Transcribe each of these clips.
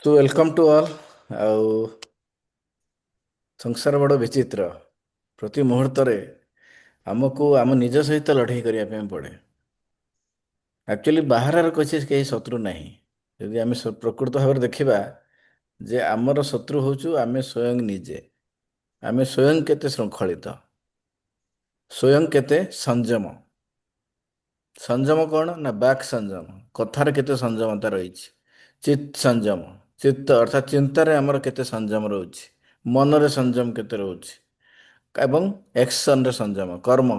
Show welcome to all. ଆଉ ସଂସାର ବଡ଼ ବିଚିତ୍ର। ପ୍ରତି ମୁହୂର୍ତ୍ତରେ ଆମକୁ ଆମ ନିଜ ସହିତ ଲଢ଼େଇ କରିବା ପାଇଁ ପଡ଼େ। ଆକ୍ଚୁଆଲି ବାହାରର କିଛି କେହି ଶତ୍ରୁ ନାହିଁ। ଯଦି ଆମେ ପ୍ରକୃତ ଭାବରେ ଦେଖିବା ଯେ ଆମର ଶତ୍ରୁ ହେଉଛୁ ଆମେ ସ୍ୱୟଂ ନିଜେ। ଆମେ ସ୍ୱୟଂ କେତେ ଶୃଙ୍ଖଳିତ, ସ୍ୱୟଂ କେତେ ସଂଯମ। ସଂଯମ କ'ଣ ନା ବାକ୍ ସଂଯମ, କଥାରେ କେତେ ସଂଯମତା ରହିଛି। ଚିତ୍ ସଂଯମ, ଚିତ୍ତ ଅର୍ଥାତ୍ ଚିନ୍ତାରେ ଆମର କେତେ ସଂଯମ ରହୁଛି। ମନରେ ସଂଯମ କେତେ ରହୁଛି ଏବଂ ଏକ୍ସନରେ ସଂଯମ,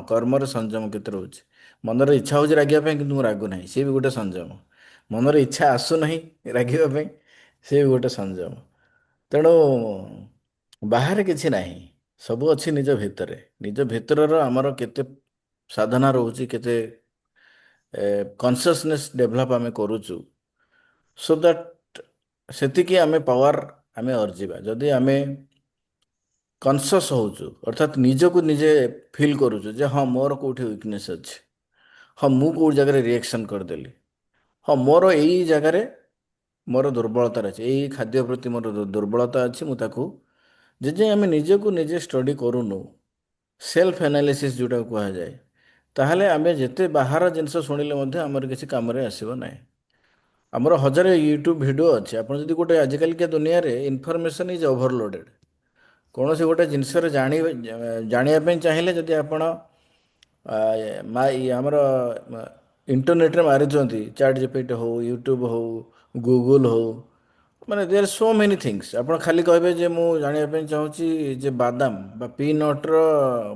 କର୍ମରେ ସଂଯମ କେତେ ରହୁଛି। ମନରେ ଇଚ୍ଛା ହେଉଛି ରାଗିବା ପାଇଁ କିନ୍ତୁ ମୁଁ ରାଗୁନାହିଁ, ସିଏ ବି ଗୋଟେ ସଂଯମ। ମନରେ ଇଚ୍ଛା ଆସୁନାହିଁ ରାଗିବା ପାଇଁ, ସିଏ ବି ଗୋଟେ ସଂଯମ। ତେଣୁ ବାହାରେ କିଛି ନାହିଁ, ସବୁ ଅଛି ନିଜ ଭିତରେ। ନିଜ ଭିତରର ଆମର କେତେ ସାଧନା ରହୁଛି, କେତେ କନସିୟସନେସ୍ ଡେଭଲପ୍ ଆମେ କରୁଛୁ, ସୋ ଦ୍ୟାଟ୍ ସେତିକି ଆମେ ପାୱାର ଆମେ ଅର୍ଜିବା। ଯଦି ଆମେ କନସିୟସ୍ ହେଉଛୁ ଅର୍ଥାତ୍ ନିଜକୁ ନିଜେ ଫିଲ୍ କରୁଛୁ ଯେ ହଁ ମୋର କେଉଁଠି ୱିକନେସ୍ ଅଛି, ହଁ ମୁଁ କେଉଁ ଜାଗାରେ ରିଆକ୍ସନ୍ କରିଦେଲି, ହଁ ମୋର ଏଇ ଜାଗାରେ ମୋର ଦୁର୍ବଳତା ଅଛି, ଏଇ ଖାଦ୍ୟ ପ୍ରତି ମୋର ଦୁର୍ବଳତା ଅଛି, ମୁଁ ତାକୁ ଯେ ଆମେ ନିଜକୁ ନିଜେ ଷ୍ଟଡି କରୁନୁ, ସେଲ୍ଫ ଆନାଲିସିସ୍ ଯେଉଁଟାକୁ କୁହାଯାଏ, ତାହେଲେ ଆମେ ଯେତେ ବାହାର ଜିନିଷ ଶୁଣିଲେ ମଧ୍ୟ ଆମର କିଛି କାମରେ ଆସିବ ନାହିଁ। ଆମର ହଜାରେ ୟୁଟ୍ୟୁବ୍ ଭିଡ଼ିଓ ଅଛି। ଆପଣ ଯଦି ଗୋଟେ ଆଜିକାଲିକା ଦୁନିଆରେ ଇନଫର୍ମେସନ୍ ଇଜ୍ ଓଭରଲୋଡେଡ୍। କୌଣସି ଗୋଟେ ଜିନିଷରେ ଜାଣିବା ପାଇଁ ଚାହିଁଲେ ଯଦି ଆପଣ ଆମର ଇଣ୍ଟରନେଟ୍ରେ ମାରୁଛନ୍ତି, ଚାଟ୍ ଜିପିଟି ହଉ, ୟୁଟ୍ୟୁବ୍ ହଉ, ଗୁଗୁଲ୍ ହଉ, ମାନେ ଦେର୍ ସୋ ମେନି ଥିଙ୍ଗସ୍। ଆପଣ ଖାଲି କହିବେ ଯେ ମୁଁ ଜାଣିବା ପାଇଁ ଚାହୁଁଛି ଯେ ବାଦାମ ବା ପିନଟ୍ର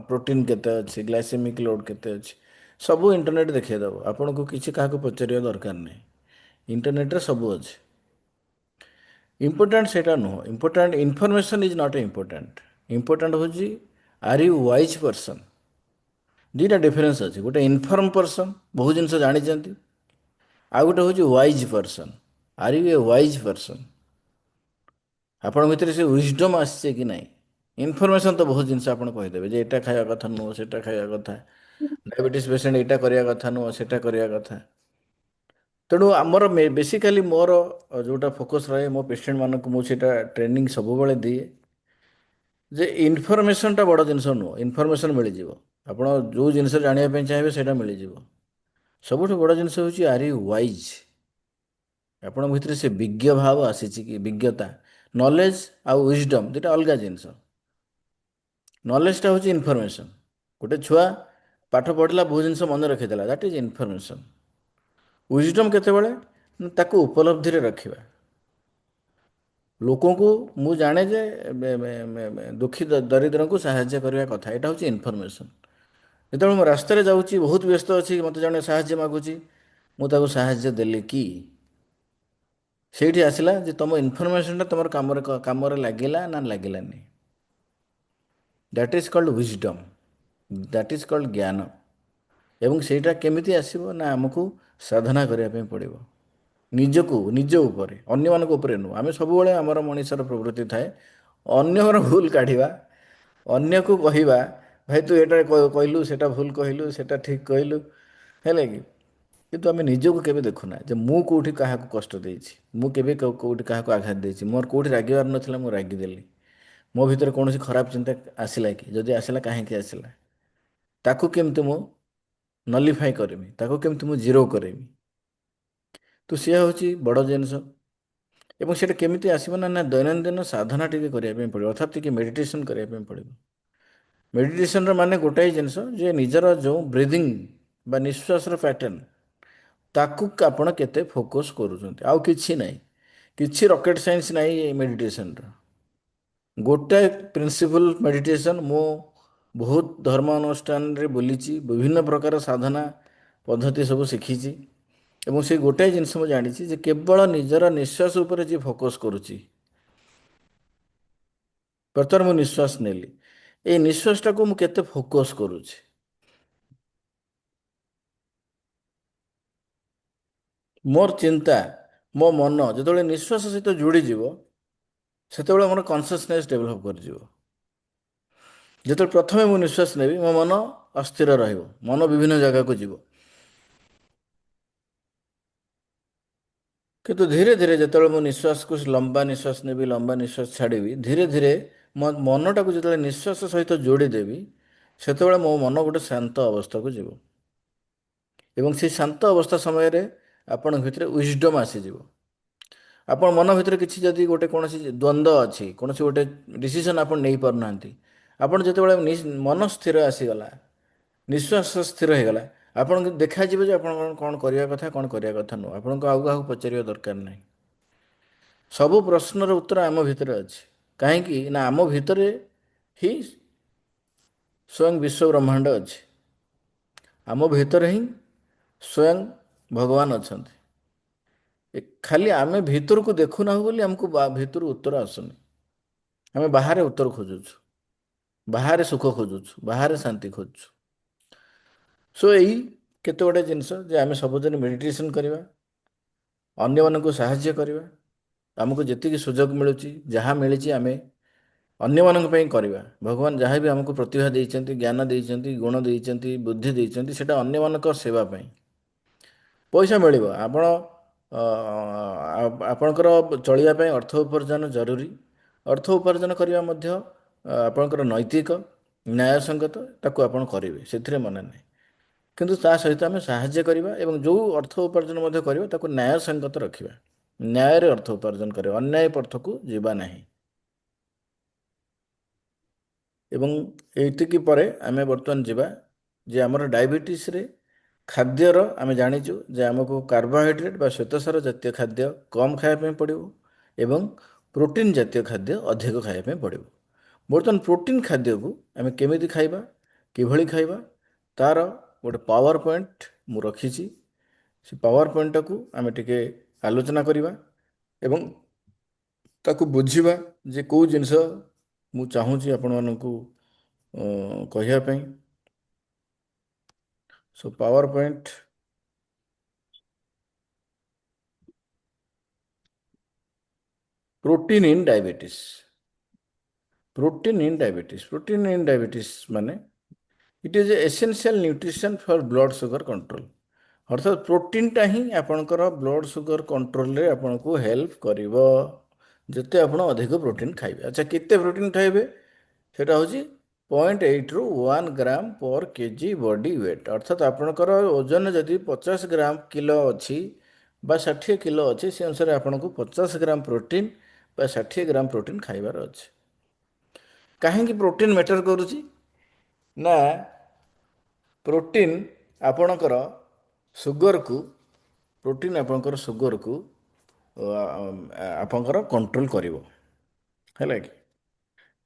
ପ୍ରୋଟିନ୍ କେତେ ଅଛି, ଗ୍ଲାଇସେମିକ୍ ଲୋଡ୍ କେତେ ଅଛି, ସବୁ ଇଣ୍ଟରନେଟ୍ ଦେଖାଇଦେବ ଆପଣଙ୍କୁ। କିଛି କାହାକୁ ପଚାରିବା ଦରକାର ନାହିଁ, ଇଣ୍ଟରନେଟ୍ରେ ସବୁ ଅଛି। ଇମ୍ପୋର୍ଟାଣ୍ଟ ସେଇଟା ନୁହଁ। Important information is not important. Important ହେଉଛି ଆର୍ ୟୁ ୱାଇଜ୍ ପର୍ସନ୍। ଦୁଇଟା ଡିଫରେନ୍ସ ଅଛି। ଗୋଟେ ଇନଫର୍ମ ପର୍ସନ୍, ବହୁତ ଜିନିଷ ଜାଣିଛନ୍ତି, ଆଉ ଗୋଟେ ହେଉଛି wise person. Are U A wise person? ଆପଣଙ୍କ ଭିତରେ ସେ ୱିଜଡମ୍ ଆସିছে କି ନାହିଁ? ଇନଫର୍ମେସନ୍ ତ ବହୁତ ଜିନିଷ ଆପଣ କହିଦେବେ ଯେ ଏଇଟା ଖାଇବା କଥା ନୁହଁ, ସେଇଟା ଖାଇବା କଥା, ଡାଇବେଟିସ୍ ପେସେଣ୍ଟ ଏଇଟା କରିବା କଥା ନୁହଁ, ସେଇଟା କରିବା କଥା। ତେଣୁ ଆମର ବେସିକାଲି ମୋର ଯେଉଁଟା ଫୋକସ୍ ରହେ ମୋ ପେସେଣ୍ଟମାନଙ୍କୁ, ମୁଁ ସେଇଟା ଟ୍ରେନିଂ ସବୁବେଳେ ଦିଏ ଯେ ଇନଫର୍ମେସନ୍ଟା ବଡ଼ ଜିନିଷ ନୁହଁ। ଇନଫର୍ମେସନ୍ ମିଳିଯିବ, ଆପଣ ଯେଉଁ ଜିନିଷ ଜାଣିବା ପାଇଁ ଚାହିଁବେ ସେଇଟା ମିଳିଯିବ। ସବୁଠୁ ବଡ଼ ଜିନିଷ ହେଉଛି ଆର୍ ୟୁ ୱାଇଜ୍? ଆପଣଙ୍କ ଭିତରେ ସେ ବିଜ୍ଞ ଭାବ ଆସିଛି କି? ବିଜ୍ଞତା, ନଲେଜ ଆଉ ୱିଜଡମ୍ ଦୁଇଟା ଅଲଗା ଜିନିଷ। ନଲେଜଟା ହେଉଛି ଇନଫର୍ମେସନ୍। ଗୋଟେ ଛୁଆ ପାଠ ପଢ଼ିଲା, ବହୁତ ଜିନିଷ ମନେ ରଖିଦେଲା, ଦ୍ୟାଟ୍ ଇଜ୍ ଇନଫର୍ମେସନ୍। ୱିଜଡମ୍ କେତେବେଳେ? ତାକୁ ଉପଲବ୍ଧିରେ ରଖିବା। ଲୋକଙ୍କୁ ମୁଁ ଜାଣେ ଯେ ଦୁଃଖୀ ଦରିଦ୍ରଙ୍କୁ ସାହାଯ୍ୟ କରିବା କଥା, ଏଇଟା ହେଉଛି ଇନଫର୍ମେସନ୍। ଯେତେବେଳେ ମୁଁ ରାସ୍ତାରେ ଯାଉଛି, ବହୁତ ବ୍ୟସ୍ତ ଅଛି, ମୋତେ ଜଣେ ସାହାଯ୍ୟ ମାଗୁଛି, ମୁଁ ତାକୁ ସାହାଯ୍ୟ ଦେଲି କି? ସେଇଠି ଆସିଲା ଯେ ତୁମ ଇନଫର୍ମେସନ୍ଟା ତୁମର କାମରେ ଲାଗିଲା ନା ଲାଗିଲାନି। That is called wisdom, that is called ଜ୍ଞାନ। ଏବଂ ସେଇଟା କେମିତି ଆସିବ ନା ଆମକୁ ସାଧନା କରିବା ପାଇଁ ପଡ଼ିବ। ନିଜକୁ, ନିଜ ଉପରେ, ଅନ୍ୟମାନଙ୍କ ଉପରେ ନୁହଁ। ଆମେ ସବୁବେଳେ, ଆମର ମଣିଷର ପ୍ରବୃତ୍ତି ଥାଏ ଅନ୍ୟର ଭୁଲ କାଢ଼ିବା, ଅନ୍ୟକୁ କହିବା ଭାଇ ତୁ ଏଇଟା କହିଲୁ, ସେଇଟା ଭୁଲ କହିଲୁ, ସେଇଟା ଠିକ୍ କହିଲୁ, ହେଲା କି? କିନ୍ତୁ ଆମେ ନିଜକୁ କେବେ ଦେଖୁନା ଯେ ମୁଁ କେଉଁଠି କାହାକୁ କଷ୍ଟ ଦେଇଛି, ମୁଁ କେବେ କେଉଁଠି କାହାକୁ ଆଘାତ ଦେଇଛି, ମୋର କେଉଁଠି ରାଗିବାର ନଥିଲା, ମୁଁ ରାଗିଦେଲି। ମୋ ଭିତରେ କୌଣସି ଖରାପ ଚିନ୍ତା ଆସିଲା କି? ଯଦି ଆସିଲା, କାହିଁକି ଆସିଲା? ତାକୁ କେମିତି ମୁଁ ନଲିଫାଇ କରିମି, ତାକୁ କେମିତି ମୁଁ ଜିରୋ କରିମି? ତ ସିଏ ହେଉଛି ବଡ଼ ଜିନିଷ। ଏବଂ ସେଇଟା କେମିତି ଆସିବ ନା ନା ଦୈନନ୍ଦିନ ସାଧନା ଟିକେ କରିବା ପାଇଁ ପଡ଼ିବ, ଅର୍ଥାତ୍ ଟିକେ ମେଡ଼ିଟେସନ୍ କରିବା ପାଇଁ ପଡ଼ିବ। ମେଡ଼ିଟେସନ୍ର ମାନେ ଗୋଟାଏ ଜିନିଷ ଯେ ନିଜର ଯେଉଁ ବ୍ରିଦିଂ ବା ନିଶ୍ୱାସର ପ୍ୟାଟର୍ନ, ତାକୁ ଆପଣ କେତେ ଫୋକସ୍ କରୁଛନ୍ତି, ଆଉ କିଛି ନାହିଁ। କିଛି ରକେଟ୍ ସାଇନ୍ସ ନାହିଁ ଏ ମେଡ଼ିଟେସନ୍ର। ଗୋଟାଏ ପ୍ରିନ୍ସିପଲ୍ ମେଡ଼ିଟେସନ୍। ମୁଁ ବହୁତ ଧର୍ମ ଅନୁଷ୍ଠାନରେ ବୁଲିଛି, ବିଭିନ୍ନ ପ୍ରକାର ସାଧନା ପଦ୍ଧତି ସବୁ ଶିଖିଛି, ଏବଂ ସେ ଗୋଟାଏ ଜିନିଷ ମୁଁ ଜାଣିଛି ଯେ କେବଳ ନିଜର ନିଶ୍ୱାସ ଉପରେ ଯିଏ ଫୋକସ୍ କରୁଛି, ବର୍ତ୍ତମାନ ମୁଁ ନିଶ୍ୱାସ ନେଲି, ଏଇ ନିଶ୍ୱାସଟାକୁ ମୁଁ କେତେ ଫୋକସ୍ କରୁଛି। ମୋର ଚିନ୍ତା, ମୋ ମନ ଯେତେବେଳେ ନିଶ୍ୱାସ ସହିତ ଯୋଡ଼ିଯିବ, ସେତେବେଳେ ମୋର କନସିୟସନେସ୍ ଡେଭଲପ୍ କରିଯିବ। ଯେତେବେଳେ ପ୍ରଥମେ ମୁଁ ନିଶ୍ୱାସ ନେବି, ମୋ ମନ ଅସ୍ଥିର ରହିବ, ମନ ବିଭିନ୍ନ ଜାଗାକୁ ଯିବ। କିନ୍ତୁ ଧୀରେ ଧୀରେ ଯେତେବେଳେ ମୁଁ ନିଶ୍ୱାସକୁ ଲମ୍ବା ନିଶ୍ୱାସ ନେବି, ଲମ୍ବା ନିଶ୍ୱାସ ଛାଡ଼ିବି, ଧୀରେ ଧୀରେ ମୋ ମନଟାକୁ ଯେତେବେଳେ ନିଶ୍ୱାସ ସହିତ ଯୋଡ଼ିଦେବି, ସେତେବେଳେ ମୋ ମନ ଗୋଟେ ଶାନ୍ତ ଅବସ୍ଥାକୁ ଯିବ। ଏବଂ ସେହି ଶାନ୍ତ ଅବସ୍ଥା ସମୟରେ ଆପଣଙ୍କ ଭିତରେ ୱିଜଡମ୍ ଆସିଯିବ। ଆପଣ ମନ ଭିତରେ କିଛି ଯଦି ଗୋଟେ କୌଣସି ଦ୍ୱନ୍ଦ୍ୱ ଅଛି, କୌଣସି ଗୋଟେ ଡିସିସନ୍ ଆପଣ ନେଇପାରୁନାହାନ୍ତି, ଆପଣ ଯେତେବେଳେ ମନ ସ୍ଥିର ଆସିଗଲା, ନିଶ୍ୱାସ ସ୍ଥିର ହେଇଗଲା, ଆପଣଙ୍କୁ ଦେଖାଯିବ ଯେ ଆପଣ କ'ଣ କରିବା କଥା, କ'ଣ କରିବା କଥା ନୁହଁ। ଆପଣଙ୍କୁ ଆଉ କାହାକୁ ପଚାରିବା ଦରକାର ନାହିଁ। ସବୁ ପ୍ରଶ୍ନର ଉତ୍ତର ଆମ ଭିତରେ ଅଛି। କାହିଁକି ନା ଆମ ଭିତରେ ହିଁ ସ୍ୱୟଂ ବିଶ୍ୱ ବ୍ରହ୍ମାଣ୍ଡ ଅଛି। ଆମ ଭିତରେ ହିଁ ସ୍ୱୟଂ ଭଗବାନ ଅଛନ୍ତି। ଖାଲି ଆମେ ଭିତରକୁ ଦେଖୁନାହୁଁ ବୋଲି ଆମକୁ ଭିତରୁ ଉତ୍ତର ଆସୁନି। ଆମେ ବାହାରେ ଉତ୍ତର ଖୋଜୁଛୁ, ବାହାରେ ସୁଖ ଖୋଜୁଛୁ, ବାହାରେ ଶାନ୍ତି ଖୋଜୁଛୁ। ସୋ ଏଇ କେତେ ଗୁଡ଼ିଏ ଜିନିଷ ଯେ ଆମେ ସବୁଦିନ ମେଡ଼ିଟେସନ୍ କରିବା, ଅନ୍ୟମାନଙ୍କୁ ସାହାଯ୍ୟ କରିବା, ଆମକୁ ଯେତିକି ସୁଯୋଗ ମିଳୁଛି, ଯାହା ମିଳିଛି ଆମେ ଅନ୍ୟମାନଙ୍କ ପାଇଁ କରିବା। ଭଗବାନ ଯାହା ବି ଆମକୁ ପ୍ରତିଭା ଦେଇଛନ୍ତି, ଜ୍ଞାନ ଦେଇଛନ୍ତି, ଗୁଣ ଦେଇଛନ୍ତି, ବୁଦ୍ଧି ଦେଇଛନ୍ତି, ସେଇଟା ଅନ୍ୟମାନଙ୍କ ସେବା ପାଇଁ। ପଇସା ମିଳିବ, ଆପଣଙ୍କର ଚଳିବା ପାଇଁ ଅର୍ଥ ଉପାର୍ଜନ ଜରୁରୀ। ଅର୍ଥ ଉପାର୍ଜନ କରିବା ମଧ୍ୟ ଆପଣଙ୍କର ନୈତିକ, ନ୍ୟାୟସଙ୍ଗତ, ତାକୁ ଆପଣ କରିବେ, ସେଥିରେ ମନା ନାହିଁ। କିନ୍ତୁ ତା ସହିତ ଆମେ ସାହାଯ୍ୟ କରିବା ଏବଂ ଯେଉଁ ଅର୍ଥ ଉପାର୍ଜନ ମଧ୍ୟ କରିବା ତାକୁ ନ୍ୟାୟସଙ୍ଗତ ରଖିବା। ନ୍ୟାୟରେ ଅର୍ଥ ଉପାର୍ଜନ କରିବା, ଅନ୍ୟାୟ ପଥକୁ ଯିବା ନାହିଁ। ଏବଂ ଏଇଟିକି ପରେ ଆମେ ବର୍ତ୍ତମାନ ଯିବା ଯେ ଆମର ଡାଇବେଟିସରେ ଖାଦ୍ୟର ଆମେ ଜାଣିଛୁ ଯେ ଆମକୁ କାର୍ବୋହାଇଡ୍ରେଟ୍ ବା ଶ୍ୱେତସାର ଜାତୀୟ ଖାଦ୍ୟ କମ୍ ଖାଇବା ପାଇଁ ପଡ଼ିବ ଏବଂ ପ୍ରୋଟିନ୍ ଜାତୀୟ ଖାଦ୍ୟ ଅଧିକ ଖାଇବା ପାଇଁ ପଡ଼ିବ। ବର୍ତ୍ତମାନ ପ୍ରୋଟିନ୍ ଖାଦ୍ୟକୁ ଆମେ କେମିତି ଖାଇବା, କିଭଳି ଖାଇବା, ତା'ର ଗୋଟେ ପାୱାର ପଏଣ୍ଟ ମୁଁ ରଖିଛି। ସେ ପାୱାର ପଏଣ୍ଟଟାକୁ ଆମେ ଟିକେ ଆଲୋଚନା କରିବା ଏବଂ ତାକୁ ବୁଝିବା ଯେ କେଉଁ ଜିନିଷ ମୁଁ ଚାହୁଁଛି ଆପଣମାନଙ୍କୁ କହିବା ପାଇଁ। So power point, protein in diabetes. Protein in diabetes, protein in diabetes ମାନେ it is essential nutrition for blood sugar control. ଅର୍ଥାତ୍ ପ୍ରୋଟିନ୍ଟା ହିଁ ଆପଣଙ୍କର ବ୍ଲଡ଼ ସୁଗର କଣ୍ଟ୍ରୋଲରେ ଆପଣଙ୍କୁ ହେଲ୍ପ କରିବ। ଯେତେ ଆପଣ ଅଧିକ ପ୍ରୋଟିନ୍ ଖାଇବେ। ଆଚ୍ଛା, କେତେ ପ୍ରୋଟିନ୍ ଖାଇବେ? ସେଇଟା ହେଉଛି 0.8ରୁ 1 ଗ୍ରାମ ପର୍ କେଜି ବଡି ୱେଟ୍। ଅର୍ଥାତ୍ ଆପଣଙ୍କର ଓଜନ ଯଦି 50 ଗ୍ରାମ କିଲୋ ଅଛି ବା 60 କିଲୋ ଅଛି, ସେ ଅନୁସାରେ ଆପଣଙ୍କୁ 50 ଗ୍ରାମ ପ୍ରୋଟିନ୍ ବା 60 ଗ୍ରାମ ପ୍ରୋଟିନ୍ ଖାଇବାର ଅଛି। କାହିଁକି ପ୍ରୋଟିନ୍ ମ୍ୟାଟର କରୁଛି? ନା ପ୍ରୋଟିନ୍ ଆପଣଙ୍କର ସୁଗରକୁ ପ୍ରୋଟିନ୍ ଆପଣଙ୍କର ସୁଗରକୁ ଆପଣଙ୍କର କଣ୍ଟ୍ରୋଲ କରିବ, ହେଲା କି?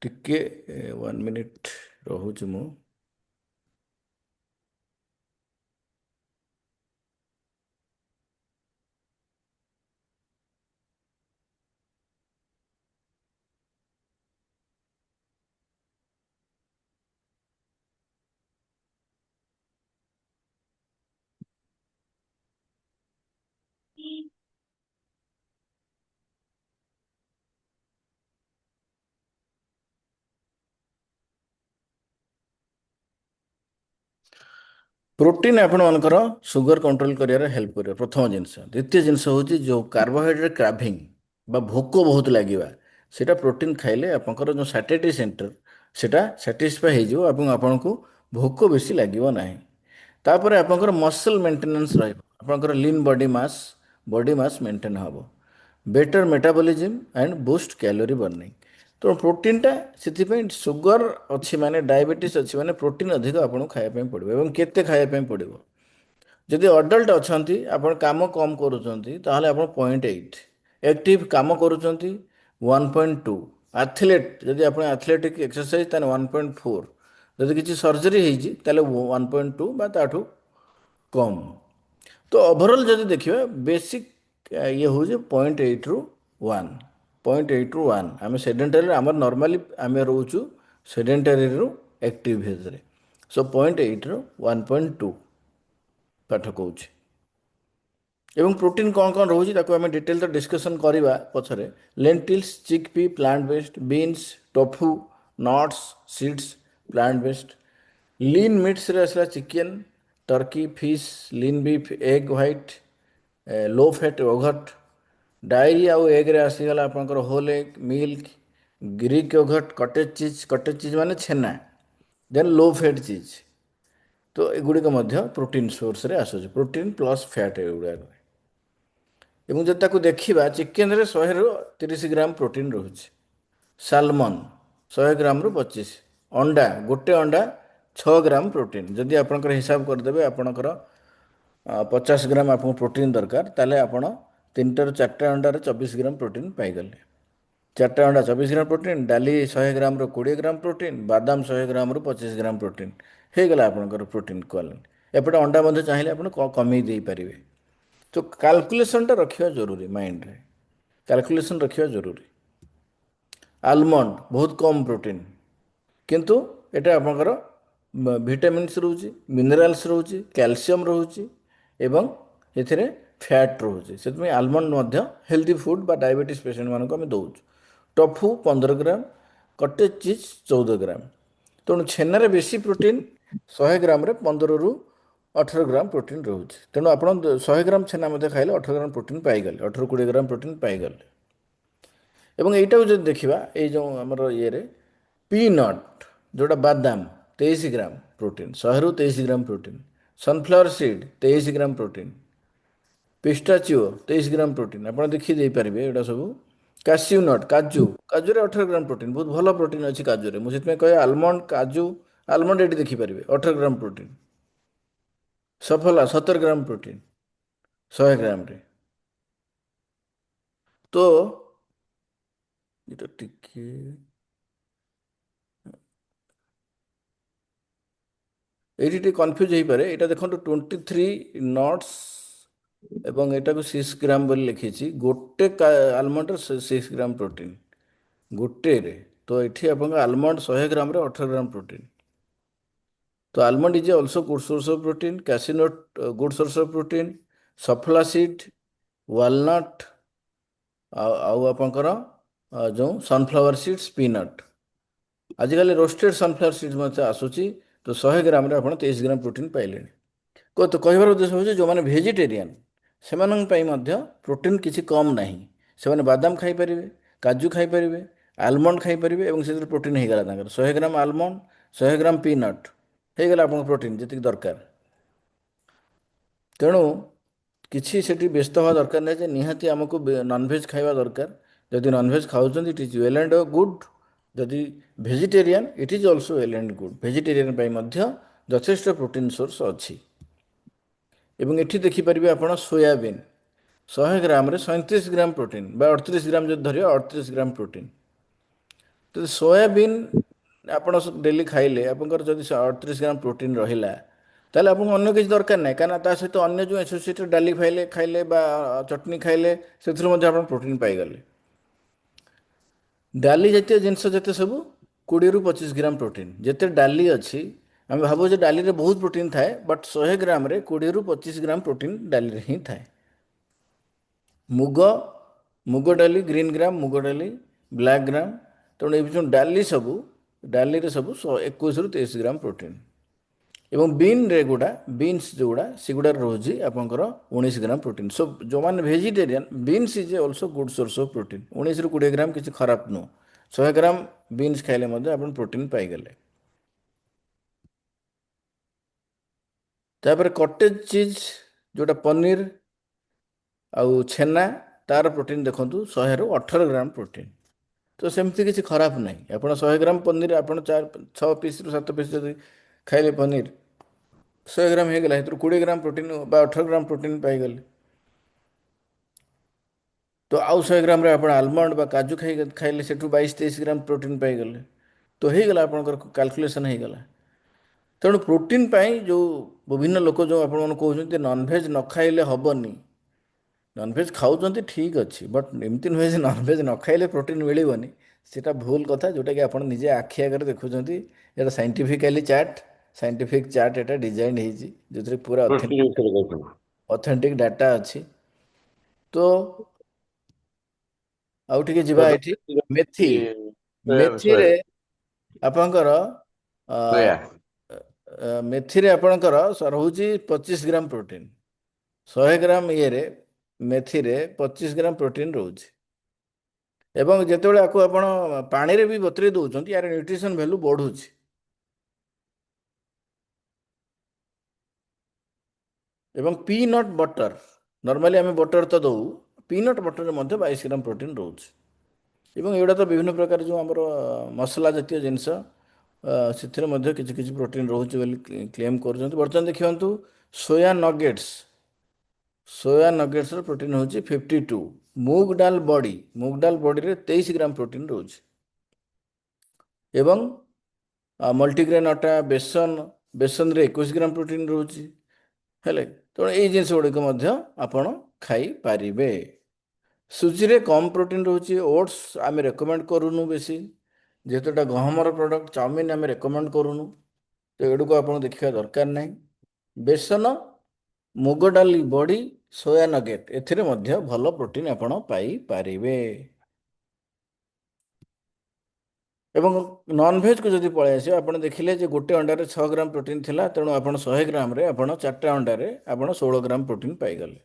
ଟିକେ 1 ମିନିଟ୍ ରହୁଛି ମୁଁ। ପ୍ରୋଟିନ୍ ଆପଣମାନଙ୍କର ସୁଗର କଣ୍ଟ୍ରୋଲ କରିବାରେ ହେଲ୍ପ କରିବ, ପ୍ରଥମ ଜିନିଷ। ଦ୍ୱିତୀୟ ଜିନିଷ ହେଉଛି ଯେଉଁ କାର୍ବୋହାଇଡ୍ରେଟ୍ କ୍ରାଭିଂ ବା ଭୋକ ବହୁତ ଲାଗିବା, ସେଇଟା ପ୍ରୋଟିନ୍ ଖାଇଲେ ଆପଣଙ୍କର ଯେଉଁ ସାଟିଏଟି ସେଣ୍ଟର ସେଇଟା ସାଟିସ୍ଫାଏ ହେଇଯିବ ଏବଂ ଆପଣଙ୍କୁ ଭୋକ ବେଶୀ ଲାଗିବ ନାହିଁ। ତାପରେ ଆପଣଙ୍କର ମସଲ୍ ମେଣ୍ଟେନାନ୍ସ ରହିବ, ଆପଣଙ୍କର ଲିନ୍ ବଡି ମାସ୍ ମେଣ୍ଟେନ୍ ହେବ, better metabolism and boost calorie burning. ତେଣୁ ପ୍ରୋଟିନ୍ଟା, ସେଥିପାଇଁ ସୁଗର ଅଛି ମାନେ, ଡାଇବେଟିସ୍ ଅଛି ମାନେ ପ୍ରୋଟିନ୍ ଅଧିକ ଆପଣଙ୍କୁ ଖାଇବା ପାଇଁ ପଡ଼ିବ। ଏବଂ କେତେ ଖାଇବା ପାଇଁ ପଡ଼ିବ? ଯଦି ଅଡଲ୍ଟ ଅଛନ୍ତି, ଆପଣ କାମ କମ୍ କରୁଛନ୍ତି, ତାହେଲେ ଆପଣ 0.8, ଆକ୍ଟିଭ୍ କାମ କରୁଛନ୍ତି 1.2, ଆଥଲେଟ୍ ଯଦି ଆପଣ ଆଥଲେଟିକ୍ ଏକ୍ସରସାଇଜ୍ ତାହେଲେ 1.4, ଯଦି କିଛି ସର୍ଜରୀ ହେଇଛି ତାହେଲେ 1.2 ବା ତାଠୁ କମ୍। ତ ଓଭରଅଲ୍ ଯଦି ଦେଖିବା, ବେସିକ୍ ଇଏ ହେଉଛି 0.8ରୁ 1, 0.8ରୁ 1। ଆମେ ସେଡେଣ୍ଟାରୀରେ, ଆମର ନର୍ମାଲି ଆମେ ରହୁଛୁ ସେଡେଣ୍ଟାରୀରୁ ଆକ୍ଟିଭ୍ ଭିତରେ। ସୋ 0.8ରୁ 1.2 ପାଠ କହୁଛି। ଏବଂ ପ୍ରୋଟିନ୍ କ'ଣ କ'ଣ ରହୁଛି ତାକୁ ଆମେ ଡିଟେଲ୍ ଡିସ୍କସନ୍ କରିବା ପଛରେ। Lentils, chickpea plant based, beans, tofu, nuts, seeds plant based. Lean ମିଟ୍ସରେ ଆସିଲା chicken, turkey, fish, lean beef, egg white, low fat yogurt, dairy ଆଉ ଏଗ୍ରେ ଆସିଗଲା ଆପଣଙ୍କର whole egg, milk, Greek yogurt, cottage cheese ମାନେ ଛେନା, ଦେନ୍ ଲୋ ଫ୍ୟାଟ୍ ଚିଜ୍। ତ ଏଗୁଡ଼ିକ ମଧ୍ୟ ପ୍ରୋଟିନ୍ ସୋର୍ସରେ ଆସୁଛି, ପ୍ରୋଟିନ୍ ପ୍ଲସ୍ ଫ୍ୟାଟ୍ ଏଗୁଡ଼ାକ। ଏବଂ ଯଦି ତାକୁ ଦେଖିବା ଚିକେନରେ 100ରୁ 30 ଗ୍ରାମ ପ୍ରୋଟିନ୍ ରହୁଛି। ସାଲମନ୍ 100 ଗ୍ରାମରୁ 25। ଅଣ୍ଡା ଗୋଟେ ଅଣ୍ଡା 6 ଗ୍ରାମ ପ୍ରୋଟିନ୍। ଯଦି ଆପଣଙ୍କର ହିସାବ କରିଦେବେ ଆପଣଙ୍କର 50 ଗ୍ରାମ ଆପଣଙ୍କୁ ପ୍ରୋଟିନ୍ ଦରକାର, ତାହେଲେ ଆପଣ 3ଟାରୁ 4ଟା ଅଣ୍ଡାରେ 24 ଗ୍ରାମ ପ୍ରୋଟିନ୍ ପାଇଗଲେ। 4ଟା ଅଣ୍ଡା 24 ଗ୍ରାମ ପ୍ରୋଟିନ୍, ଡାଲି 100 ଗ୍ରାମରୁ 20 ଗ୍ରାମ ପ୍ରୋଟିନ୍, ବାଦାମ 100 ଗ୍ରାମରୁ 25 ଗ୍ରାମ ପ୍ରୋଟିନ୍ ହେଇଗଲା ଆପଣଙ୍କର ପ୍ରୋଟିନ୍ କ୍ୱାଲିଟି। ଏପଟେ ଅଣ୍ଡା ମଧ୍ୟ ଚାହିଁଲେ ଆପଣ କମେଇ ଦେଇପାରିବେ। ତ କାଲକୁଲେସନଟା ରଖିବା ଜରୁରୀ ମାଇଣ୍ଡରେ, କାଲକୁଲେସନ ରଖିବା ଜରୁରୀ। ଆଲମଣ୍ଡ ବହୁତ କମ୍ ପ୍ରୋଟିନ୍, କିନ୍ତୁ ଏଟା ଆପଣଙ୍କର ଭିଟାମିନ୍ସ ରହୁଛି, ମିନେରାଲ୍ସ ରହୁଛି, କ୍ୟାଲସିୟମ୍ ରହୁଛି ଏବଂ ଏଥିରେ ଫ୍ୟାଟ୍ ରହୁଛି। ସେଥିପାଇଁ ଆଲମଣ୍ଡ ମଧ୍ୟ ହେଲ୍ଦି ଫୁଡ଼୍ ବା ଡାଇବେଟିସ୍ ପେସେଣ୍ଟମାନଙ୍କୁ ଆମେ ଦେଉଛୁ। ଟଫୁ 15 ଗ୍ରାମ, କଟେଜ ଚିଜ୍ 14 ଗ୍ରାମ। ତେଣୁ ଛେନାରେ ବେଶୀ ପ୍ରୋଟିନ୍, 100 ଗ୍ରାମରେ 15ରୁ 18 ଗ୍ରାମ ପ୍ରୋଟିନ୍ ରହୁଛି। ତେଣୁ ଆପଣ 100 ଗ୍ରାମ ଛେନା ମଧ୍ୟ ଖାଇଲେ 18 ଗ୍ରାମ ପ୍ରୋଟିନ୍ ପାଇଗଲେ, 18-20 ଗ୍ରାମ ପ୍ରୋଟିନ୍ ପାଇଗଲେ। ଏବଂ ଏଇଟାକୁ ଯଦି ଦେଖିବା, ଏଇ ଯେଉଁ ଆମର ଇଏରେ ପିନଟ୍ ଯେଉଁଟା ବାଦାମ 23 ଗ୍ରାମ ପ୍ରୋଟିନ୍, 100ରୁ 23 ଗ୍ରାମ ପ୍ରୋଟିନ୍। ସନଫ୍ଲାୱାର ସିଡ୍ 23 ଗ୍ରାମ ପ୍ରୋଟିନ୍। ପିଷ୍ଟାଚିଓ 23 ଗ୍ରାମ ପ୍ରୋଟିନ୍, ଆପଣ ଦେଖି ଦେଇପାରିବେ ଏଗୁଡ଼ା ସବୁ। କାଶ୍ୟୁ ନଟ୍ କାଜୁରେ 18 ଗ୍ରାମ ପ୍ରୋଟିନ୍, ବହୁତ ଭଲ ପ୍ରୋଟିନ୍ ଅଛି କାଜୁରେ। ମୁଁ ସେଥିପାଇଁ କହେ ଆଲମଣ୍ଡ, କାଜୁ, ଆଲମଣ୍ଡ ଏଠି ଦେଖିପାରିବେ 18 ଗ୍ରାମ ପ୍ରୋଟିନ୍। ସଫଲା 17 ଗ୍ରାମ ପ୍ରୋଟିନ୍ 100 ଗ୍ରାମରେ। ତ ଏଇଟା ଟିକେ ଏଇଠି ଟିକେ କନଫ୍ୟୁଜ୍ ହେଇପାରେ। ଏଇଟା ଦେଖନ୍ତୁ 23 ନଟ୍ସ ଏବଂ ଏଟାକୁ 6 ଗ୍ରାମ ବୋଲି ଲେଖିଛି। ଗୋଟେ ଆଲମଣ୍ଡରେ 6 ଗ୍ରାମ ପ୍ରୋଟିନ୍ ଗୋଟେରେ। ତ ଏଠି ଆପଣଙ୍କ ଆଲମଣ୍ଡ 100 ଗ୍ରାମରେ 18 ଗ୍ରାମ ପ୍ରୋଟିନ୍। ତ almond is also good source of protein, cashew nut good source of protein, ସଫଲା ସିଡ୍, ୱାଲନଟ୍ ଆଉ ଆପଣଙ୍କର ଯେଉଁ ସନଫ୍ଲାୱାର ସିଡ୍ସ, ପିନଟ୍। ଆଜିକାଲି ରୋଷ୍ଟେଡ୍ ସନଫ୍ଲାୱାର ସିଡ୍ସ ମଧ୍ୟ ଆସୁଛି। ତ 100 ଗ୍ରାମରେ ଆପଣ 23 ଗ୍ରାମ ପ୍ରୋଟିନ୍ ପାଇଲେଣି। କହିବାର ଉଦ୍ଦେଶ୍ୟ ହେଉଛି ଯେଉଁମାନେ ଭେଜିଟେରିଆନ୍ ସେମାନଙ୍କ ପାଇଁ ମଧ୍ୟ ପ୍ରୋଟିନ୍ କିଛି କମ୍ ନାହିଁ। ସେମାନେ ବାଦାମ ଖାଇପାରିବେ, କାଜୁ ଖାଇପାରିବେ, ଆଲମଣ୍ଡ ଖାଇପାରିବେ ଏବଂ ସେଥିରେ ପ୍ରୋଟିନ୍ ହେଇଗଲା ତାଙ୍କର। 100 ଗ୍ରାମ ଆଲମଣ୍ଡ, 100 ଗ୍ରାମ ପିନଟ୍ ହେଇଗଲା ଆପଣଙ୍କ ପ୍ରୋଟିନ୍ ଯେତିକି ଦରକାର। ତେଣୁ କିଛି ସେଠି ବ୍ୟସ୍ତ ହେବା ଦରକାର ନାହିଁ ଯେ ନିହାତି ଆମକୁ ନନଭେଜ୍ ଖାଇବା ଦରକାର। ଯଦି ନନଭେଜ୍ ଖାଉଛନ୍ତି it is well and good. ଯଦି vegetarian it is also well and good. Vegetarian ପାଇଁ ମଧ୍ୟ ଯଥେଷ୍ଟ ପ୍ରୋଟିନ୍ ସୋର୍ସ ଅଛି। ଏବଂ ଏଠି ଦେଖିପାରିବେ ଆପଣ ସୋୟାବିନ୍ 100 ଗ୍ରାମରେ 37 ଗ୍ରାମ ପ୍ରୋଟିନ୍ ବା 38 ଗ୍ରାମ ଯଦି ଧରିବା 38 ଗ୍ରାମ ପ୍ରୋଟିନ୍। ତ ସୋୟାବିନ୍ ଆପଣ ଡେଲି ଖାଇଲେ ଆପଣଙ୍କର ଯଦି 38 ଗ୍ରାମ ପ୍ରୋଟିନ୍ ରହିଲା, ତାହେଲେ ଆପଣଙ୍କୁ ଅନ୍ୟ କିଛି ଦରକାର ନାହିଁ। କାହିଁକିନା ତା ସହିତ ଅନ୍ୟ ଯେଉଁ ଆସୋସିଏଟେଡ୍ ଡାଲି ଖାଇଲେ ବା ଚଟଣି ଖାଇଲେ ସେଥିରୁ ମଧ୍ୟ ଆପଣ ପ୍ରୋଟିନ୍ ପାଇଗଲେ। ଡାଲି ଜାତୀୟ ଜିନିଷ ଯେତେ ସବୁ 20ରୁ 25 ଗ୍ରାମ ପ୍ରୋଟିନ୍। ଯେତେ ଡାଲି ଅଛି ଆମେ ଭାବୁ ଯେ ଡାଲିରେ ବହୁତ ପ୍ରୋଟିନ୍ ଥାଏ, ବଟ୍ 100 ଗ୍ରାମରେ 20ରୁ 25 ଗ୍ରାମ ପ୍ରୋଟିନ୍ ଡାଲିରେ ହିଁ ଥାଏ। ମୁଗ ଡାଲି, ଗ୍ରୀନ୍ ଗ୍ରାମ ମୁଗ ଡାଲି, ବ୍ଲାକ୍ ଗ୍ରାମ। ତେଣୁ ଏ ଯେଉଁ ଡାଲିରେ ସବୁ 21ରୁ 23 ଗ୍ରାମ ପ୍ରୋଟିନ୍। ଏବଂ ବିନ୍ସ ଯେଉଁଗୁଡ଼ା ସେଗୁଡ଼ାରେ ରହୁଛି ଆପଣଙ୍କର 19 ଗ୍ରାମ ପ୍ରୋଟିନ୍। ସୋ ଯେଉଁମାନେ vegetarian, beans is also good source of protein. 19ରୁ 20 ଗ୍ରାମ କିଛି ଖରାପ ନୁହଁ। 100 ଗ୍ରାମ ବିନ୍ସ ଖାଇଲେ ମଧ୍ୟ ଆପଣ ପ୍ରୋଟିନ୍ ପାଇଗଲେ। ତାପରେ କଟେଜ ଚିଜ୍ ଯେଉଁଟା ପନିର ଆଉ ଛେନା, ତାର ପ୍ରୋଟିନ୍ ଦେଖନ୍ତୁ 100ରୁ 18 ଗ୍ରାମ ପ୍ରୋଟିନ୍। ତ ସେମିତି କିଛି ଖରାପ ନାହିଁ। ଆପଣ 100 ଗ୍ରାମ ପନିର ଆପଣ 6 ପିସ୍ରୁ 7 ପିସ୍ ଯଦି ଖାଇଲେ ପନିର 100 ଗ୍ରାମ ହେଇଗଲା, ସେଥିରୁ 20 ଗ୍ରାମ ପ୍ରୋଟିନ୍ ବା 18 ଗ୍ରାମ ପ୍ରୋଟିନ୍ ପାଇଗଲେ। ତ ଆଉ 100 ଗ୍ରାମରେ ଆପଣ ଆଲମଣ୍ଡ ବା କାଜୁ ଖାଇଲେ ସେଠୁ 22-23 ଗ୍ରାମ ପ୍ରୋଟିନ୍ ପାଇଗଲେ। ତ ହେଇଗଲା ଆପଣଙ୍କର କାଲକୁଲେସନ୍ ହେଇଗଲା। ତେଣୁ ପ୍ରୋଟିନ୍ ପାଇଁ ଯେଉଁ ବିଭିନ୍ନ ଲୋକ ଯେଉଁ ଆପଣମାନଙ୍କୁ କହୁଛନ୍ତି ନନଭେଜ୍ ନ ଖାଇଲେ ହେବନି, ନନଭେଜ୍ ଖାଉଛନ୍ତି ଠିକ୍ ଅଛି, ବଟ୍ ଏମିତି ନୁହେଁ ଯେ ନନଭେଜ୍ ନ ଖାଇଲେ ପ୍ରୋଟିନ୍ ମିଳିବନି। ସେଇଟା ଭୁଲ କଥା, ଯେଉଁଟାକି ଆପଣ ନିଜେ ଆଖି ଆଗରେ ଦେଖୁଛନ୍ତି। ଏଇଟା ସାଇଣ୍ଟିଫିକ୍ ଚାର୍ଟ ଏଟା ଡିଜାଇନ୍ ହେଇଛି, ଯେଉଁଥିରେ ପୁରା ପ୍ରୋଟିନ୍ ବିଷୟରେ କହୁଛନ୍ତି। ଅଥେଣ୍ଟିକ୍ ଡାଟା ଅଛି। ତ ଆଉ ଟିକେ ଯିବା ସୋୟା ଏଠି ମେଥି। ସୋୟା ମେଥିରେ ଆପଣଙ୍କର ଅ, ସୋୟା ମେଥିରେ ଆପଣଙ୍କର ରହୁଛି 25 ଗ୍ରାମ ପ୍ରୋଟିନ୍। 100 ଗ୍ରାମ ଇଏରେ ମେଥିରେ 25 ଗ୍ରାମ ପ୍ରୋଟିନ୍ ରହୁଛି। ଏବଂ ଯେତେବେଳେ ଆକୁ ଆପଣ ପାଣିରେ ବି ବତୁରେଇ ଦେଉଛନ୍ତି ୟାର ନ୍ୟୁଟ୍ରିସନ୍ ଭ୍ୟାଲୁ ବଢ଼ୁଛି। ଏବଂ ପିନଟ୍ ବଟର, ନର୍ମାଲି ଆମେ ବଟର ତ ଦେଉ, ପିନଟ୍ ବଟରରେ ମଧ୍ୟ 22 ଗ୍ରାମ ପ୍ରୋଟିନ୍ ରହୁଛି। ଏବଂ ଏଗୁଡ଼ା ତ ବିଭିନ୍ନ ପ୍ରକାର ଯେଉଁ ଆମର ମସଲା ଜାତୀୟ ଜିନିଷ, ସେଥିରେ ମଧ୍ୟ କିଛି କିଛି ପ୍ରୋଟିନ୍ ରହୁଛି ବୋଲି କ୍ଲେମ୍ କରୁଛନ୍ତି। ବର୍ତ୍ତମାନ ଦେଖନ୍ତୁ ସୋୟା ନଗେଟ୍ସ, ସୋୟା ନଗେଟ୍ସର ପ୍ରୋଟିନ୍ ହେଉଛି 52। ମୁଗ ଡାଲ ବଡ଼ି, ମୁଗ ଡାଲ ବଡ଼ିରେ 23 ଗ୍ରାମ ପ୍ରୋଟିନ୍ ରହୁଛି। ଏବଂ ମଲ୍ଟିଗ୍ରେନ୍ ଅଟା, ବେସନ, ବେସନରେ 21 ଗ୍ରାମ ପ୍ରୋଟିନ୍ ରହୁଛି। ହେଲେ ତେଣୁ ଏଇ ଜିନିଷ ଗୁଡ଼ିକ ମଧ୍ୟ ଆପଣ ଖାଇପାରିବେ। ସୁଜିରେ କମ୍ ପ୍ରୋଟିନ୍ ରହୁଛି। ଓଟ୍ସ ଆମେ ରେକମେଣ୍ଡ କରୁନୁ ବେଶୀ, ଯେହେତୁ ଏଟା ଗହମର ପ୍ରଡ଼କ୍ଟ। ଚାଉମିନ୍ ଆମେ ରେକମେଣ୍ଡ କରୁନୁ, ତ ଏଗୁଡ଼ିକୁ ଆପଣ ଦେଖିବା ଦରକାର ନାହିଁ। ବେସନ, ମୁଗ ଡାଲି ବଡ଼ି, ସୋୟା ନଗେଟ୍, ଏଥିରେ ମଧ୍ୟ ଭଲ ପ୍ରୋଟିନ୍ ଆପଣ ପାଇପାରିବେ। ଏବଂ ନନ୍ଭେଜ୍କୁ ଯଦି ପଳେଇ ଆସିବେ, ଆପଣ ଦେଖିଲେ ଯେ ଗୋଟେ ଅଣ୍ଡାରେ 6 ଗ୍ରାମ ପ୍ରୋଟିନ୍ ଥିଲା, ତେଣୁ ଆପଣ 100 ଗ୍ରାମରେ ଆପଣ 4ଟା ଅଣ୍ଡାରେ ଆପଣ 16 ଗ୍ରାମ ପ୍ରୋଟିନ୍ ପାଇଗଲେ।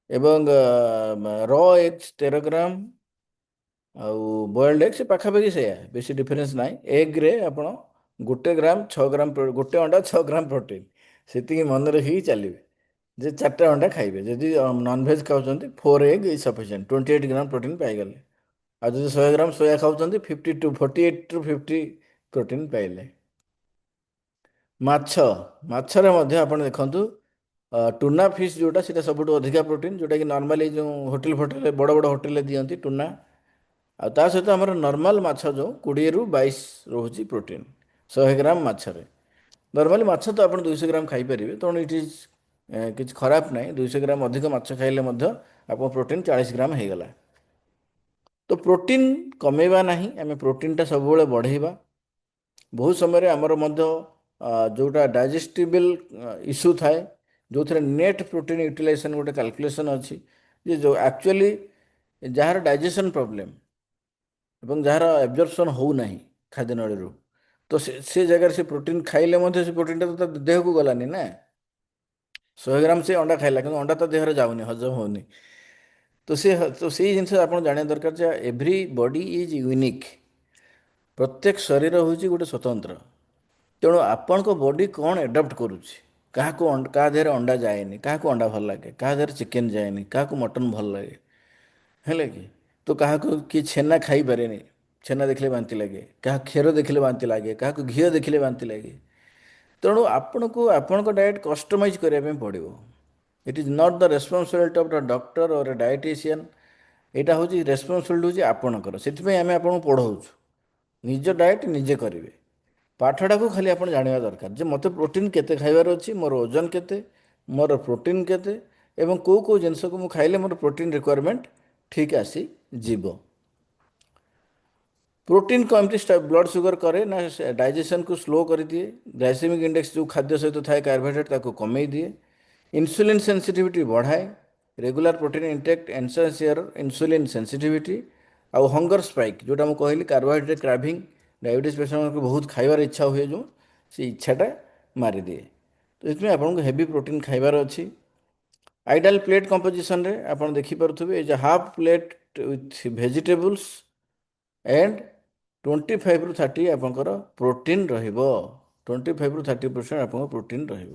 ଏବଂ ର ଏଗ୍ସ 13 ଗ୍ରାମ, ଆଉ ବଏଲ୍ଡ ଏଗ୍ ସେ ପାଖାପାଖି ସେଇଆ, ବେଶୀ ଡିଫରେନ୍ସ ନାହିଁ। ଏଗ୍ରେ ଆପଣ 1 ଗ୍ରାମ 6 ଗ୍ରାମ, ଗୋଟେ ଅଣ୍ଡା 6 ଗ୍ରାମ ପ୍ରୋଟିନ୍, ସେତିକି ମନେ ରଖିକି ଚାଲିବେ ଯେ 4ଟା ଅଣ୍ଡା ଖାଇବେ। ଯଦି ନନ୍ଭେଜ୍ ଖାଉଛନ୍ତି 4 egg is sufficient, 28 gram protein ପାଇଗଲେ। ଆଉ ଯଦି 100 ଗ୍ରାମ ସୋୟା ଖାଉଛନ୍ତି 48 ରୁ 50 ପ୍ରୋଟିନ୍ ପାଇଲେ। ମାଛ, ମାଛରେ ମଧ୍ୟ ଆପଣ ଦେଖନ୍ତୁ ଟୁନା ଫିସ୍ ଯେଉଁଟା, ସେଇଟା ସବୁଠୁ ଅଧିକା ପ୍ରୋଟିନ୍, ଯେଉଁଟାକି ନର୍ମାଲି ଯେଉଁ ହୋଟେଲ ଫୋଟେଲ ବଡ଼ ବଡ଼ ହୋଟେଲରେ ଦିଅନ୍ତି ଟୁନା। ଆଉ ତା ସହିତ ଆମର ନର୍ମାଲ ମାଛ ଯେଉଁ 20ରୁ 22 ରହୁଛି ପ୍ରୋଟିନ୍ 100 ଗ୍ରାମ ମାଛରେ। ନର୍ମାଲି ମାଛ ତ ଆପଣ 200 ଗ୍ରାମ ଖାଇପାରିବେ, ତେଣୁ ଇଟ୍ ଇଜ୍ କିଛି ଖରାପ ନାହିଁ। 200 ଗ୍ରାମ ଅଧିକ ମାଛ ଖାଇଲେ ମଧ୍ୟ ଆପଣ ପ୍ରୋଟିନ୍ 40 ଗ୍ରାମ ହେଇଗଲା। ତ ପ୍ରୋଟିନ୍ କମେଇବା ନାହିଁ, ଆମେ ପ୍ରୋଟିନ୍ଟା ସବୁବେଳେ ବଢ଼େଇବା। ବହୁତ ସମୟରେ ଆମର ମଧ୍ୟ ଯେଉଁଟା ଡାଇଜେଷ୍ଟିବଲ୍ ଇସ୍ୟୁ ଥାଏ, ଯେଉଁଥିରେ ନେଟ୍ ପ୍ରୋଟିନ୍ ୟୁଟିଲାଇଜେସନ୍ ଗୋଟେ କାଲକୁଲେସନ୍ ଅଛି, ଯେ ଯେଉଁ ଆକ୍ଚୁଆଲି ଯାହାର ଡାଇଜେସନ୍ ପ୍ରୋବ୍ଲେମ୍ ଏବଂ ଯାହାର ଆବଜର୍ପସନ୍ ହେଉନାହିଁ ଖାଦ୍ୟନଳୀରୁ, ତ ସେ ଜାଗାରେ ସେ ପ୍ରୋଟିନ୍ ଖାଇଲେ ମଧ୍ୟ ସେ ପ୍ରୋଟିନ୍ଟା ତ ତା ଦେହକୁ ଗଲାନି ନା। 100 ଗ୍ରାମ ସେ ଅଣ୍ଡା ଖାଇଲା, କିନ୍ତୁ ଅଣ୍ଡା ତା ଦେହରେ ଯାଉନି, ହଜମ ହେଉନି। ତ ସେଇ ଜିନିଷ ଆପଣ ଜାଣିବା ଦରକାର ଯେ ଏଭ୍ରି ବଡି ଇଜ୍ ୟୁନିକ୍। ପ୍ରତ୍ୟେକ ଶରୀର ହେଉଛି ଗୋଟେ ସ୍ୱତନ୍ତ୍ର। ତେଣୁ ଆପଣଙ୍କ ବଡି କ'ଣ ଆଡପ୍ଟ କରୁଛି, କାହାକୁ କାହା ଦେହରେ ଅଣ୍ଡା ଯାଏନି, କାହାକୁ ଅଣ୍ଡା ଭଲ ଲାଗେ, କାହା ଦେହରେ ଚିକେନ୍ ଯାଏନି, କାହାକୁ ମଟନ୍ ଭଲ ଲାଗେ, ହେଲେ କି? ତ କାହାକୁ କିଏ ଛେନା ଖାଇପାରେନି, ଛେନା ଦେଖିଲେ ବାନ୍ତି ଲାଗେ, କାହା କ୍ଷୀର ଦେଖିଲେ ବାନ୍ତି ଲାଗେ, କାହାକୁ ଘିଅ ଦେଖିଲେ ବାନ୍ତି ଲାଗେ। ତେଣୁ ଆପଣଙ୍କୁ ଆପଣଙ୍କ ଡାଏଟ୍ କଷ୍ଟମାଇଜ୍ କରିବା ପାଇଁ ପଡ଼ିବ। It is not the responsibility of the doctor or A dietitian. ଏଇଟା ହେଉଛି ରେସ୍ପନ୍ସିବିଲିଟି ହେଉଛି ଆପଣଙ୍କର। ସେଥିପାଇଁ ଆମେ ଆପଣଙ୍କୁ ପଢ଼ାଉଛୁ, ନିଜ ଡାଏଟ୍ ନିଜେ କରିବେ। ପାଠଟାକୁ ଖାଲି ଆପଣ ଜାଣିବା ଦରକାର ଯେ ମୋତେ ପ୍ରୋଟିନ୍ କେତେ ଖାଇବାର ଅଛି, ମୋର ଓଜନ କେତେ, ମୋର ପ୍ରୋଟିନ୍ କେତେ, ଏବଂ କେଉଁ କେଉଁ ଜିନିଷକୁ ମୁଁ ଖାଇଲେ ମୋର ପ୍ରୋଟିନ୍ ରିକ୍ୱାରମେଣ୍ଟ ଠିକ୍ ଆସିଯିବ। ପ୍ରୋଟିନ୍ କେମିତି ବ୍ଲଡ଼ ସୁଗର କରେ ନା, ଡାଇଜେସନକୁ ସ୍ଲୋ କରିଦିଏ। ଗ୍ଲାଇସେମିକ୍ ଇଣ୍ଡେକ୍ସ ଯେଉଁ ଖାଦ୍ୟ ସହିତ ଥାଏ କାର୍ବୋହାଇଡ୍ରେଟ୍, ତାକୁ କମେଇ ଦିଏ। ଇନ୍ସୁଲିନ୍ ସେନ୍ସିଟିଭିଟି ବଢ଼ାଏ। Regular protein intake enhance your insulin sensitivity. ଆଉ ହଙ୍ଗର ସ୍ପାଇକ୍, ଯେଉଁଟା ମୁଁ କହିଲି କାର୍ବୋହାଇଡ୍ରେଟ୍ କ୍ରାଭିଂ, ଡାଇବେଟିସ୍ ପେସେଣ୍ଟମାନଙ୍କୁ ବହୁତ ଖାଇବାର ଇଚ୍ଛା ହୁଏ, ଯେଉଁ ସେ ଇଚ୍ଛାଟା ମାରିଦିଏ। ତ ସେଥିପାଇଁ ଆପଣଙ୍କୁ ହେଭି ପ୍ରୋଟିନ୍ ଖାଇବାର ଅଛି। ଆଇଡାଲ୍ ପ୍ଲେଟ୍ କମ୍ପୋଜିସନରେ ଆପଣ ଦେଖିପାରୁଥିବେ, ଏ ଯେ half plate with vegetables and 25ରୁ 30 ଆପଣଙ୍କର ପ୍ରୋଟିନ୍ ରହିବ। 25ରୁ 30% ଆପଣଙ୍କ ପ୍ରୋଟିନ୍ ରହିବ।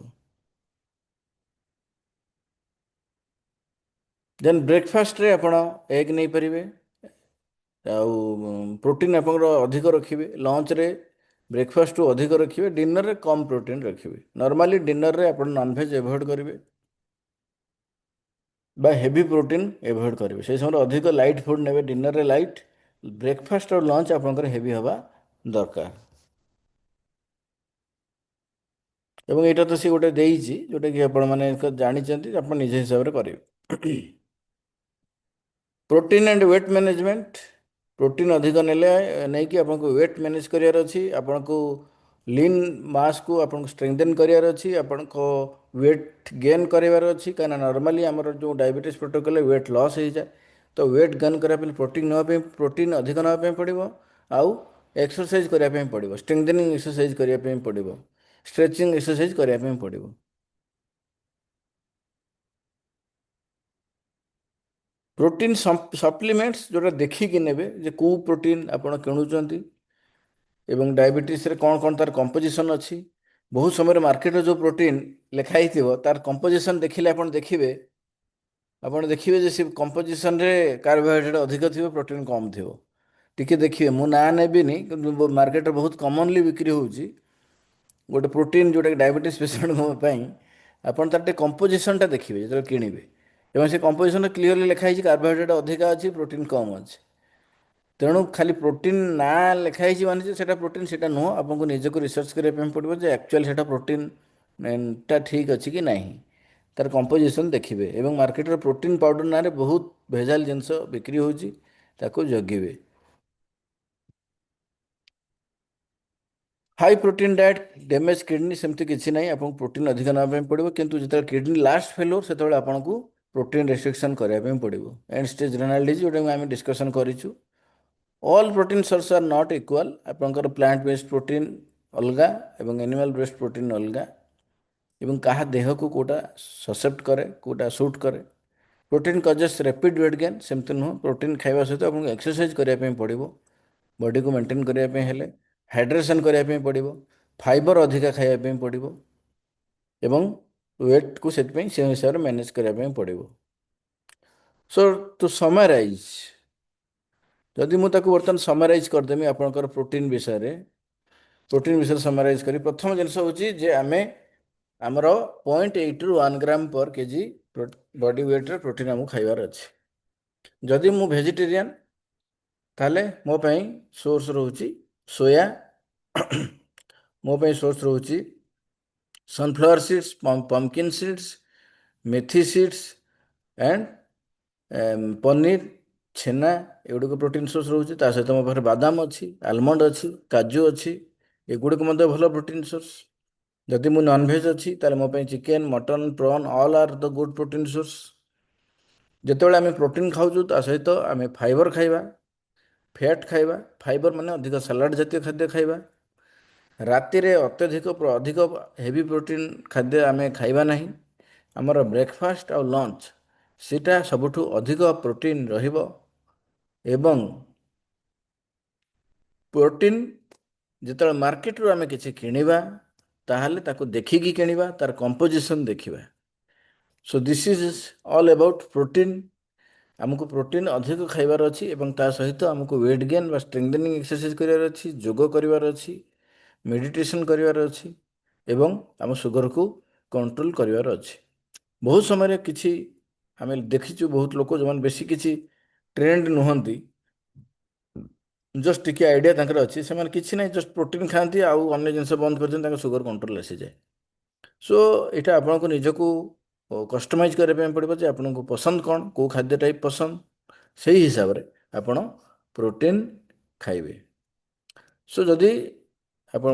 ଦେନ୍ ବ୍ରେକଫାଷ୍ଟରେ ଆପଣ ଏଗ୍ ନେଇପାରିବେ, ଆଉ ପ୍ରୋଟିନ୍ ଆପଣଙ୍କର ଅଧିକ ରଖିବେ। ଲଞ୍ଚରେ ବ୍ରେକଫାଷ୍ଟରୁ ଅଧିକ ରଖିବେ, ଡିନରରେ କମ୍ ପ୍ରୋଟିନ୍ ରଖିବେ। ନର୍ମାଲି ଡିନରରେ ଆପଣ ନନ୍ଭେଜ୍ ଆଭଏଡ଼ କରିବେ ବା ହେଭି ପ୍ରୋଟିନ୍ ଆଭଏଡ଼ କରିବେ। ସେହି ସମୟରେ ଅଧିକ ଲାଇଟ୍ ଫୁଡ଼୍ ନେବେ, ଡିନରରେ ଲାଇଟ୍, ବ୍ରେକଫାଷ୍ଟ ଆଉ ଲଞ୍ଚ ଆପଣଙ୍କର ହେଭି ହେବା ଦରକାର। ଏବଂ ଏଇଟା ତ ସେ ଗୋଟେ ଦେଇଛି, ଯେଉଁଟାକି ଆପଣମାନେ ଜାଣିଛନ୍ତି, ଆପଣ ନିଜ ହିସାବରେ କରିବେ। Protein and weight management. Protein ଅଧିକ ନେଇକି ଆପଣଙ୍କୁ ୱେଟ୍ ମ୍ୟାନେଜ୍ କରିବାର ଅଛି। ଆପଣଙ୍କୁ ଲିନ୍ ମାସ୍କୁ ଆପଣଙ୍କୁ ଷ୍ଟ୍ରେଙ୍ଗଦେନ୍ କରିବାର ଅଛି। ଆପଣଙ୍କ ୱେଟ୍ ଗେନ୍ କରିବାର ଅଛି, କାହିଁକିନା ନର୍ମାଲି ଆମର ଯେଉଁ ଡାଇବେଟିସ୍ ପ୍ରୋଟୋକଲ୍ରେ ୱେଟ୍ ଲସ୍ ହେଇଯାଏ। ତ ୱେଟ୍ ଗେନ୍ କରିବା ପାଇଁ ପ୍ରୋଟିନ୍ ଅଧିକ ନେବା ପାଇଁ ପଡ଼ିବ। ଆଉ ଏକ୍ସରସାଇଜ୍ କରିବା ପାଇଁ ପଡ଼ିବ, ଷ୍ଟ୍ରେଙ୍ଗଦେନିଂ ଏକ୍ସରସାଇଜ୍ କରିବା ପାଇଁ ପଡ଼ିବ, ଷ୍ଟ୍ରେଚିଂ ଏକ୍ସରସାଇଜ୍ କରିବା ପାଇଁ ପଡ଼ିବ। ପ୍ରୋଟିନ୍ ସପ୍ଲିମେଣ୍ଟସ୍ ଯେଉଁଟା ଦେଖିକି ନେବେ ଯେ କେଉଁ ପ୍ରୋଟିନ୍ ଆପଣ କିଣୁଛନ୍ତି ଏବଂ ଡାଇବେଟିସ୍ରେ କ'ଣ କ'ଣ ତାର କମ୍ପୋଜିସନ୍ ଅଛି। ବହୁତ ସମୟରେ ମାର୍କେଟରେ ଯେଉଁ ପ୍ରୋଟିନ୍ ଲେଖା ହେଇଥିବ ତାର କମ୍ପୋଜିସନ୍ ଦେଖିଲେ ଆପଣ ଦେଖିବେ ଯେ ସେ କମ୍ପୋଜିସନ୍ରେ କାର୍ବୋହାଇଡ୍ରେଟ୍ ଅଧିକ ଥିବ, ପ୍ରୋଟିନ୍ କମ୍ ଥିବ। ଟିକେ ଦେଖିବେ, ମୁଁ ନାଁ ନେବିନି କିନ୍ତୁ ମାର୍କେଟରେ ବହୁତ କମନଲି ବିକ୍ରି ହେଉଛି ଗୋଟେ ପ୍ରୋଟିନ୍ ଯେଉଁଟାକି ଡାଇବେଟିସ୍ ପେସେଣ୍ଟଙ୍କ ପାଇଁ। ଆପଣ ତାର ଟିକେ କମ୍ପୋଜିସନ୍ଟା ଦେଖିବେ ଯେତେବେଳେ କିଣିବେ, ଏବଂ ସେ କମ୍ପୋଜିସନ୍ରେ କ୍ଲିୟରଲି ଲେଖା ହେଇଛି କାର୍ବୋହାଇଡ୍ରେଟ୍ ଅଧିକା ଅଛି, ପ୍ରୋଟିନ୍ କମ୍ ଅଛି। ତେଣୁ ଖାଲି ପ୍ରୋଟିନ୍ ନାଁ ଲେଖା ହେଇଛି ମାନେ ଯେ ସେଇଟା ପ୍ରୋଟିନ୍ ସେଇଟା ନୁହଁ। ଆପଣଙ୍କୁ ନିଜକୁ ରିସର୍ଚ୍ଚ କରିବା ପାଇଁ ପଡ଼ିବ ଯେ ଆକ୍ଚୁଆଲି ସେଇଟା ପ୍ରୋଟିନ୍ ଟା ଠିକ୍ ଅଛି କି ନାହିଁ, ତାର କମ୍ପୋଜିସନ୍ ଦେଖିବେ। ଏବଂ ମାର୍କେଟରେ ପ୍ରୋଟିନ୍ ପାଉଡ଼ର ନାଁରେ ବହୁତ ଭେଜାଲ ଜିନିଷ ବିକ୍ରି ହେଉଛି, ତାକୁ ଜଗିବେ। High protein diet damage kidney, ସେମିତି କିଛି ନାହିଁ। ଆପଣଙ୍କୁ ପ୍ରୋଟିନ୍ ଅଧିକ ନେବା ପାଇଁ ପଡ଼ିବ, କିନ୍ତୁ ଯେତେବେଳେ କିଡନୀ ଲାଷ୍ଟ ଫେଲୋର ସେତେବେଳେ ଆପଣଙ୍କୁ ପ୍ରୋଟିନ୍ ରେଷ୍ଟ୍ରିକ୍ସନ୍ କରିବା ପାଇଁ ପଡ଼ିବ। ଏଣ୍ଡ ଷ୍ଟେଜ୍ ରେନାଲ୍ ଡିଜିଜ୍ ଯେଉଁଟାକୁ ଆମେ ଡିସ୍କସନ୍ କରିଛୁ। All protein source are not equal. ଆପଣଙ୍କର ପ୍ଲାଣ୍ଟ ବେସ୍ଡ ପ୍ରୋଟିନ୍ ଅଲଗା ଏବଂ ଆନିମାଲ୍ ବେସ୍ଡ ପ୍ରୋଟିନ୍ ଅଲଗା, ଏବଂ କାହା ଦେହକୁ କେଉଁଟା ସସେପ୍ଟ କରେ, କେଉଁଟା ସୁଟ୍ କରେ। Protein causes rapid weight gain, ସେମିତି ନୁହଁ। ପ୍ରୋଟିନ୍ ଖାଇବା ସହିତ ଆପଣଙ୍କୁ ଏକ୍ସରସାଇଜ୍ କରିବା ପାଇଁ ପଡ଼ିବ। ବଡ଼ିକୁ ମେଣ୍ଟେନ୍ କରିବା ପାଇଁ ହେଲେ ହାଇଡ୍ରେସନ୍ କରିବା ପାଇଁ ପଡ଼ିବ, ଫାଇବର ଅଧିକା ଖାଇବା ପାଇଁ ପଡ଼ିବ, ଏବଂ ୱେଟ୍କୁ ସେଥିପାଇଁ ସେ ହିସାବରେ ମ୍ୟାନେଜ୍ କରିବା ପାଇଁ ପଡ଼ିବ। ସୋ ଟୁ ସମରାଇଜ୍, ଯଦି ମୁଁ ତାକୁ ବର୍ତ୍ତମାନ ସମରାଇଜ୍ କରିଦେମି ଆପଣଙ୍କର ପ୍ରୋଟିନ୍ ବିଷୟରେ ସମରାଇଜ୍ କରି, ପ୍ରଥମ ଜିନିଷ ହେଉଛି ଯେ ଆମର 0.8ରୁ 1 ଗ୍ରାମ ପର୍ କେଜି ବଡି ୱେଟ୍ରେ ପ୍ରୋଟିନ୍ ଆମକୁ ଖାଇବାର ଅଛି। ଯଦି ମୁଁ ଭେଜିଟେରିଆନ୍ ତାହେଲେ ମୋ ପାଇଁ ସୋର୍ସ ରହୁଛି ସୋୟା, ମୋ ପାଇଁ ସୋର୍ସ ରହୁଛି sunflower seeds, pumpkin seeds, methi seeds and paneer, ଛେନା, ଏଗୁଡ଼ିକ ପ୍ରୋଟିନ୍ ସୋର୍ସ ରହୁଛି। ତା ସହିତ ମୋ ପାଖରେ ବାଦାମ ଅଛି, ଆଲମଣ୍ଡ ଅଛି, କାଜୁ ଅଛି, ଏଗୁଡ଼ିକ ମଧ୍ୟ ଭଲ ପ୍ରୋଟିନ୍ ସୋର୍ସ। ଯଦି ମୁଁ ନନଭେଜ୍ ଅଛି ତାହେଲେ ମୋ ପାଇଁ chicken, mutton, prawn all are the good protein source. ଯେତେବେଳେ ଆମେ ପ୍ରୋଟିନ୍ ଖାଉଛୁ ତା ସହିତ ଆମେ ଫାଇବର ଖାଇବା, ଫ୍ୟାଟ୍ ଖାଇବା। ଫାଇବର ମାନେ ଅଧିକ ସାଲାଡ଼ ଜାତୀୟ ଖାଦ୍ୟ ଖାଇବା। ରାତିରେ ଅଧିକ ହେଭି ପ୍ରୋଟିନ୍ ଖାଦ୍ୟ ଆମେ ଖାଇବା ନାହିଁ। ଆମର ବ୍ରେକଫାଷ୍ଟ ଆଉ ଲଞ୍ଚ ସେଇଟା ସବୁଠୁ ଅଧିକ ପ୍ରୋଟିନ୍ ରହିବ। ଏବଂ ପ୍ରୋଟିନ୍ ଯେତେବେଳେ ମାର୍କେଟରୁ ଆମେ କିଛି କିଣିବା ତାହେଲେ ତାକୁ ଦେଖିକି କିଣିବା, ତାର କମ୍ପୋଜିସନ୍ ଦେଖିବା। So this is all about protein. ଆମକୁ ପ୍ରୋଟିନ୍ ଅଧିକ ଖାଇବାର ଅଛି ଏବଂ ତା ସହିତ ଆମକୁ ୱେଟ୍ ଗେନ୍ ବା ଷ୍ଟ୍ରେଙ୍ଗଦେନିଂ ଏକ୍ସରସାଇଜ୍ କରିବାର ଅଛି, ଯୋଗ କରିବାର ଅଛି, ମେଡ଼ିଟେସନ୍ କରିବାର ଅଛି, ଏବଂ ଆମ ସୁଗରକୁ କଣ୍ଟ୍ରୋଲ୍ କରିବାର ଅଛି। ବହୁତ ସମୟରେ କିଛି ଆମେ ଦେଖିଛୁ ବହୁତ ଲୋକ ଯେଉଁମାନେ ବେଶୀ କିଛି ଟ୍ରେଣ୍ଡ ନୁହନ୍ତି, ଜଷ୍ଟ ଟିକେ ଆଇଡ଼ିଆ ତାଙ୍କର ଅଛି, ସେମାନେ କିଛି ନାହିଁ ଜଷ୍ଟ ପ୍ରୋଟିନ୍ ଖାଆନ୍ତି ଆଉ ଅନ୍ୟ ଜିନିଷ ବନ୍ଦ କରିଦିଅନ୍ତି, ତାଙ୍କ ସୁଗର କଣ୍ଟ୍ରୋଲ ଆସିଯାଏ। ସୋ ଏଇଟା ଆପଣଙ୍କୁ ନିଜକୁ କଷ୍ଟମାଇଜ୍ କରିବା ପାଇଁ ପଡ଼ିବ ଯେ ଆପଣଙ୍କୁ ପସନ୍ଦ କ'ଣ, କେଉଁ ଖାଦ୍ୟ ଟାଇପ୍ ପସନ୍ଦ, ସେଇ ହିସାବରେ ଆପଣ ପ୍ରୋଟିନ୍ ଖାଇବେ। ସୋ ଯଦି